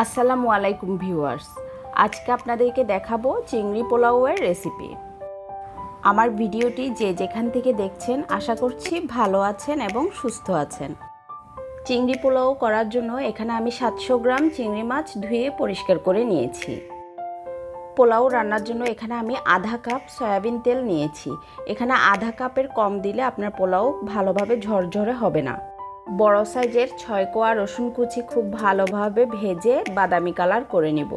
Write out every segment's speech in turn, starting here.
আসসালামু আলাইকুম ভিউয়ার্স, আজকে আপনাদেরকে দেখাবো চিংড়ি পোলাওয়ের রেসিপি। আমার ভিডিওটি যে যেখান থেকে দেখছেন আশা করছি ভালো আছেন এবং সুস্থ আছেন। চিংড়ি পোলাও করার জন্য এখানে আমি 700 গ্রাম চিংড়ি মাছ ধুয়ে পরিষ্কার করে নিয়েছি। পোলাও রান্নার জন্য এখানে আমি আধা কাপ সয়াবিন তেল নিয়েছি। এখানে আধা কাপের কম দিলে আপনার পোলাও ভালোভাবে ঝরঝরে হবে না। বড় সাইজের 6 কোয়া রসুন কুচি খুব ভালোভাবে ভেজে বাদামি কালার করে নিব।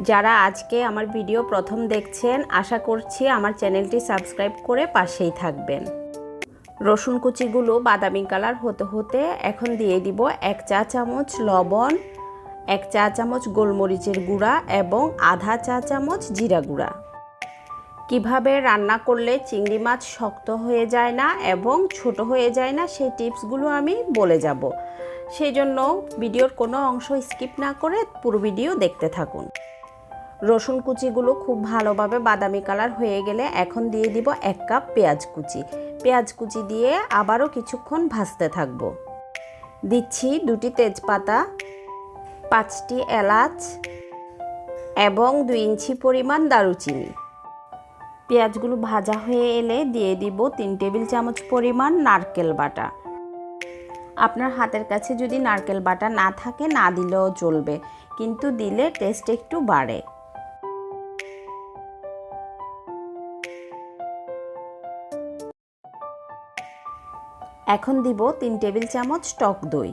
যারা আজকে আমার ভিডিও প্রথম দেখছেন আশা করছি আমার চ্যানেলটি সাবস্ক্রাইব করে পাশেই থাকবেন। রসুন কুচিগুলো বাদামি কালার হতে হতে এখন দিয়ে দিব 1 চা চামচ লবণ, 1 চা চামচ গোলমরিচের গুঁড়া এবং আধা চা চামচ জিরা গুঁড়া। কিভাবে রান্না করলে চিংড়ি মাছ শক্ত হয়ে যায় না এবং ছোট হয়ে যায় না সেই টিপসগুলো আমি বলে যাব। সেই জন্য ভিডিওর কোনো অংশ স্কিপ না করে পুরো ভিডিও দেখতে থাকুন। রসুন কুচিগুলো খুব ভালোভাবে বাদামি কালার হয়ে গেলে এখন দিয়ে দিব 1 কাপ পেঁয়াজ কুচি। পেঁয়াজ কুচি দিয়ে আবারও কিছুক্ষণ ভাজতে থাকব। দিচ্ছি 2টি তেজপাতা, 5টি এলাচ এবং 2 ইঞ্চি পরিমাণ দারুচিনি। পেঁয়াজগুলো ভাজা হয়ে এলে দিয়ে দিব 3 টেবিল চামচ পরিমাণ নারকেল বাটা। আপনার হাতের কাছে যদি নারকেল বাটা না থাকে না দিলেও চলবে, কিন্তু দিলে টেস্ট একটু বাড়ে। এখন দিব 3 টেবিল চামচ টক দই।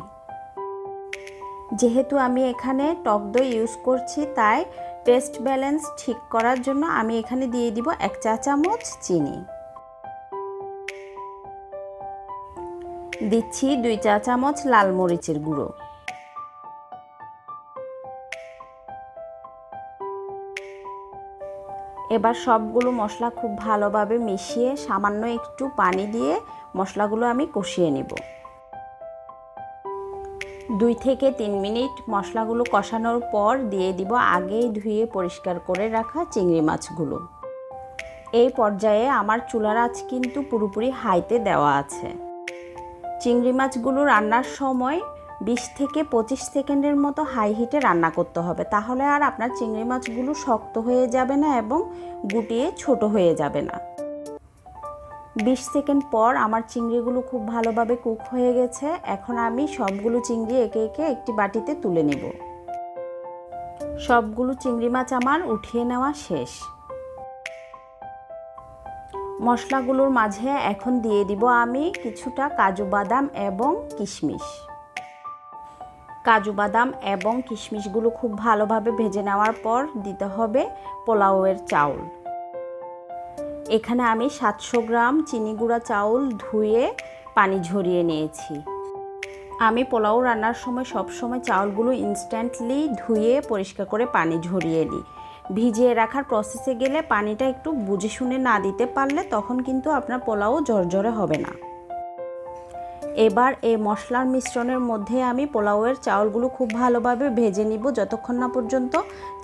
যেহেতু আমি এখানে টক দই ইউজ করছি তাই টেস্ট ব্যালেন্স ঠিক করার জন্য আমি এখানে দিয়ে দিব 1 চা চামচ চিনি। দিচ্ছি 2 চা চামচ লাল মরিচের গুঁড়ো। এবার সবগুলো মশলা খুব ভালোভাবে মিশিয়ে সামান্য একটু পানি দিয়ে মশলাগুলো আমি কষিয়ে নিব। 2 থেকে 3 মিনিট মশলাগুলো কষানোর পর দিয়ে দিব আগেই ধুয়ে পরিষ্কার করে রাখা চিংড়ি মাছগুলো। এই পর্যায়ে আমার চুলার আঁচ কিন্তু পুরোপুরি হাইতে দেওয়া আছে। চিংড়ি মাছগুলো রান্নার সময় 20 থেকে 25 সেকেন্ডের মতো হাই হিটে রান্না করতে হবে, তাহলে আর আপনার চিংড়ি মাছগুলো শক্ত হয়ে যাবে না এবং গুটিয়ে ছোট হয়ে যাবে না। 20 সেকেন্ড পর আমার চিংড়িগুলো খুব ভালোভাবে কুক হয়ে গেছে। এখন আমি সবগুলো চিংড়ি একে একে একটি বাটিতে তুলে নেব। সবগুলো চিংড়ি মাছ আমার উঠিয়ে নেওয়া শেষ। মশলাগুলোর মাঝে এখন দিয়ে দিব আমি কিছুটা কাজু বাদাম এবং কিশমিশ। কাজু বাদাম এবং কিশমিশগুলো খুব ভালোভাবে ভেজে নেওয়ার পর দিতে হবে পোলাওয়ের চাউল। এখানে আমি 700 গ্রাম চিনি গুঁড়া চাউল ধুয়ে পানি ঝরিয়ে নিয়েছি। আমি পোলাও রান্নার সময় সবসময় চাউলগুলো ইনস্ট্যান্টলি ধুয়ে পরিষ্কার করে পানি ঝরিয়ে নিই। ভিজিয়ে রাখার প্রসেসে গেলে পানিটা একটু বুঝে শুনে না দিতে পারলে তখন কিন্তু আপনার পোলাও ঝরঝরে হবে না। এবার এই মশলার মিশ্রণের মধ্যে আমি পোলাওয়ের চাউলগুলো খুব ভালোভাবে ভেজে নিব যতক্ষণ না পর্যন্ত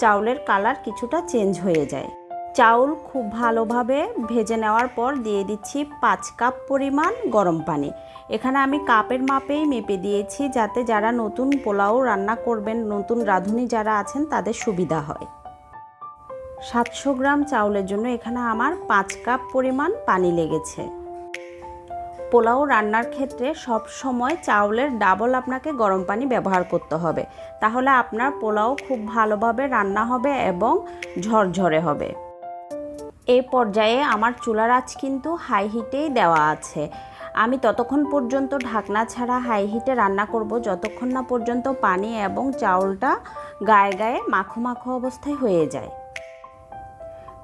চাউলের কালার কিছুটা চেঞ্জ হয়ে যায়। চাউল খুব ভালোভাবে ভেজে নেওয়ার পর দিয়ে দিচ্ছি 5 কাপ পরিমাণ গরম পানি। এখানে আমি কাপের মাপেই মেপে দিয়েছি যাতে যারা নতুন পোলাও রান্না করবেন, নতুন রাঁধুনি যারা আছেন তাদের সুবিধা হয়। 700 গ্রাম চাউলের জন্য এখানে আমার 5 কাপ পরিমাণ পানি লেগেছে। পোলাও রান্নার ক্ষেত্রে সব সময় চাউলের ডাবল আপনাকে গরম পানি ব্যবহার করতে হবে, তাহলে আপনার পোলাও খুব ভালোভাবে রান্না হবে এবং ঝরঝরে হবে। এই পর্যায়ে আমার চুলার আঁচ কিন্তু হাই হিটেই দেওয়া আছে। আমি ততক্ষণ পর্যন্ত ঢাকনা ছাড়া হাই হিটে রান্না করব যতক্ষণ না পর্যন্ত পানি এবং চাউলটা গায়ে গায়ে মাখো মাখো অবস্থায় হয়ে যায়।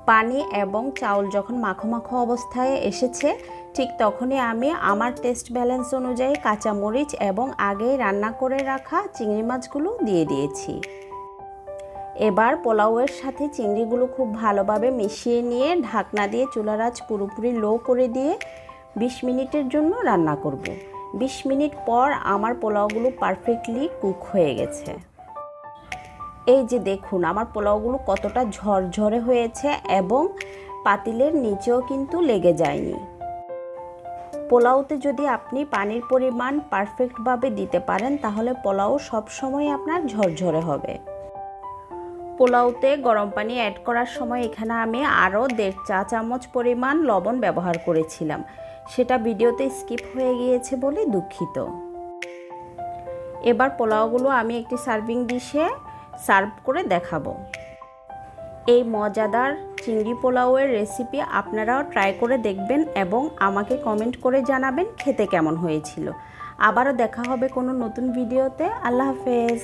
পানি এবং চাউল যখন মাখো মাখো অবস্থায় এসেছে ঠিক তখনই আমি আমার টেস্ট ব্যালেন্স অনুযায়ী কাঁচামরিচ এবং আগেই রান্না করে রাখা চিংড়ি মাছগুলো দিয়ে দিয়েছি। এবার পোলাওয়ের সাথে চিংড়িগুলো খুব ভালোভাবে মিশিয়ে নিয়ে ঢাকনা দিয়ে চুলার আঁচ পুরোপুরি লো করে দিয়ে 20 মিনিটের জন্য রান্না করব। 20 মিনিট পর আমার পোলাওগুলো পারফেক্টলি কুক হয়ে গেছে। এই যে দেখুন আমার পোলাওগুলো কতটা ঝরঝরে হয়েছে এবং পাতিলের নিচেও কিন্তু লেগে যায়নি। পোলাওতে যদি আপনি পানির পরিমাণ পারফেক্টভাবে দিতে পারেন তাহলে পোলাও সবসময় আপনার ঝরঝরে হবে। পোলাওতে গরম পানি অ্যাড করার সময় এখানে আমি আরও 1.5 চা চামচ পরিমাণ লবণ ব্যবহার করেছিলাম, সেটা ভিডিওতে স্কিপ হয়ে গিয়েছে বলে দুঃখিত। এবার পোলাওগুলো আমি একটি সার্ভিং ডিশে সার্ভ করে দেখাবো। এই মজাদার চিংড়ি পোলাওয়ের রেসিপি আপনারাও ট্রাই করে দেখবেন এবং আমাকে কমেন্ট করে জানাবেন খেতে কেমন হয়েছিল। আবারও দেখা হবে কোনো নতুন ভিডিওতে। আল্লাহ হাফেজ।